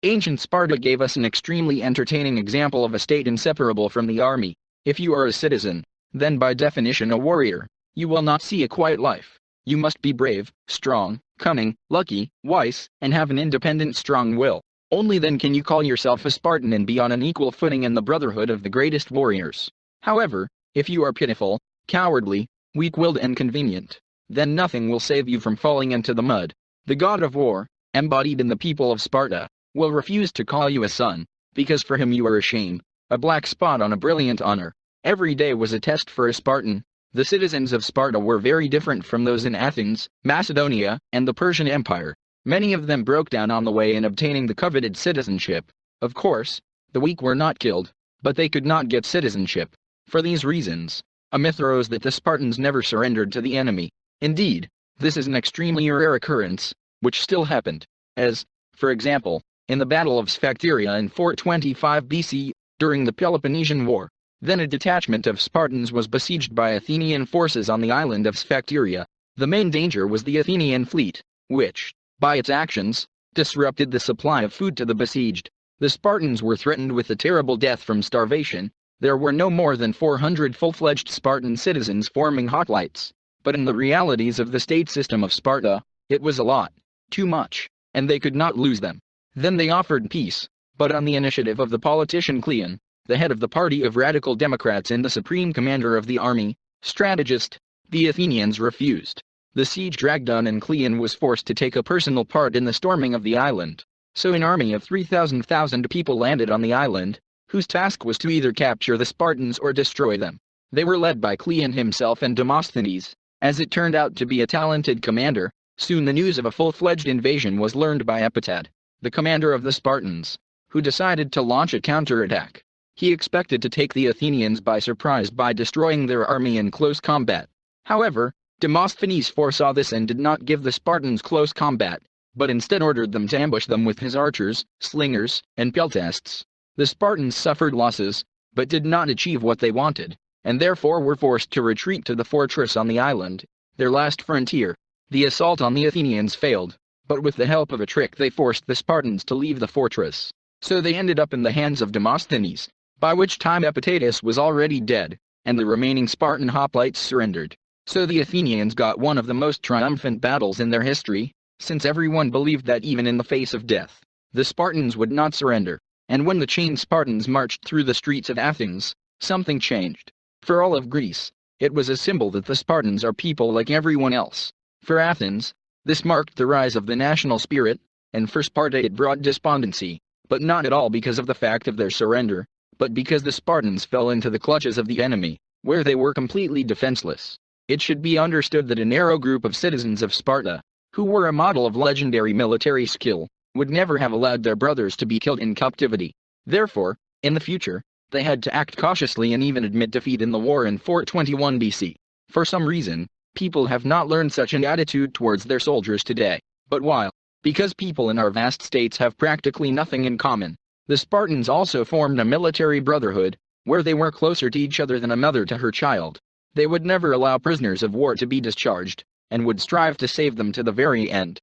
Ancient Sparta gave us an extremely entertaining example of a state inseparable from the army. If you are a citizen, then by definition a warrior, you will not see a quiet life. You must be brave, strong, cunning, lucky, wise, and have an independent strong will. Only then can you call yourself a Spartan and be on an equal footing in the brotherhood of the greatest warriors. However, if you are pitiful, cowardly, weak-willed and convenient, then nothing will save you from falling into the mud. The god of war, embodied in the people of Sparta, will refuse to call you a son, because for him you are a shame, a black spot on a brilliant honor. Every day was a test for a Spartan. The citizens of Sparta were very different from those in Athens, Macedonia, and the Persian Empire. Many of them broke down on the way in obtaining the coveted citizenship. Of course, the weak were not killed, but they could not get citizenship. For these reasons, a myth arose that the Spartans never surrendered to the enemy. Indeed, this is an extremely rare occurrence, which still happened, as, for example, in the Battle of Sphacteria in 425 BC, during the Peloponnesian War. Then a detachment of Spartans was besieged by Athenian forces on the island of Sphacteria. The main danger was the Athenian fleet, which, by its actions, disrupted the supply of food to the besieged. The Spartans were threatened with a terrible death from starvation. There were no more than 400 full-fledged Spartan citizens forming hoplites, but in the realities of the state system of Sparta, it was a lot, too much, and they could not lose them. Then they offered peace, but on the initiative of the politician Cleon, the head of the party of radical Democrats and the supreme commander of the army, strategist, the Athenians refused. The siege dragged on and Cleon was forced to take a personal part in the storming of the island. So an army of 3,000 people landed on the island, whose task was to either capture the Spartans or destroy them. They were led by Cleon himself and Demosthenes. As it turned out to be a talented commander, soon the news of a full-fledged invasion was learned by Epitad, the commander of the Spartans, who decided to launch a counterattack. He expected to take the Athenians by surprise by destroying their army in close combat. However, Demosthenes foresaw this and did not give the Spartans close combat, but instead ordered them to ambush them with his archers, slingers, and peltasts. The Spartans suffered losses, but did not achieve what they wanted, and therefore were forced to retreat to the fortress on the island, their last frontier. The assault on the Athenians failed, but with the help of a trick they forced the Spartans to leave the fortress. So they ended up in the hands of Demosthenes, by which time Epictetus was already dead, and the remaining Spartan hoplites surrendered. So the Athenians got one of the most triumphant battles in their history, since everyone believed that even in the face of death, the Spartans would not surrender. And when the chained Spartans marched through the streets of Athens, something changed. For all of Greece, it was a symbol that the Spartans are people like everyone else. For Athens, this marked the rise of the national spirit, and for Sparta it brought despondency, but not at all because of the fact of their surrender, but because the Spartans fell into the clutches of the enemy, where they were completely defenseless. It should be understood that a narrow group of citizens of Sparta, who were a model of legendary military skill, would never have allowed their brothers to be killed in captivity. Therefore, in the future, they had to act cautiously and even admit defeat in the war in 421 BC. For some reason, people have not learned such an attitude towards their soldiers today. But while, because people in our vast states have practically nothing in common, the Spartans also formed a military brotherhood, where they were closer to each other than a mother to her child. They would never allow prisoners of war to be discharged, and would strive to save them to the very end.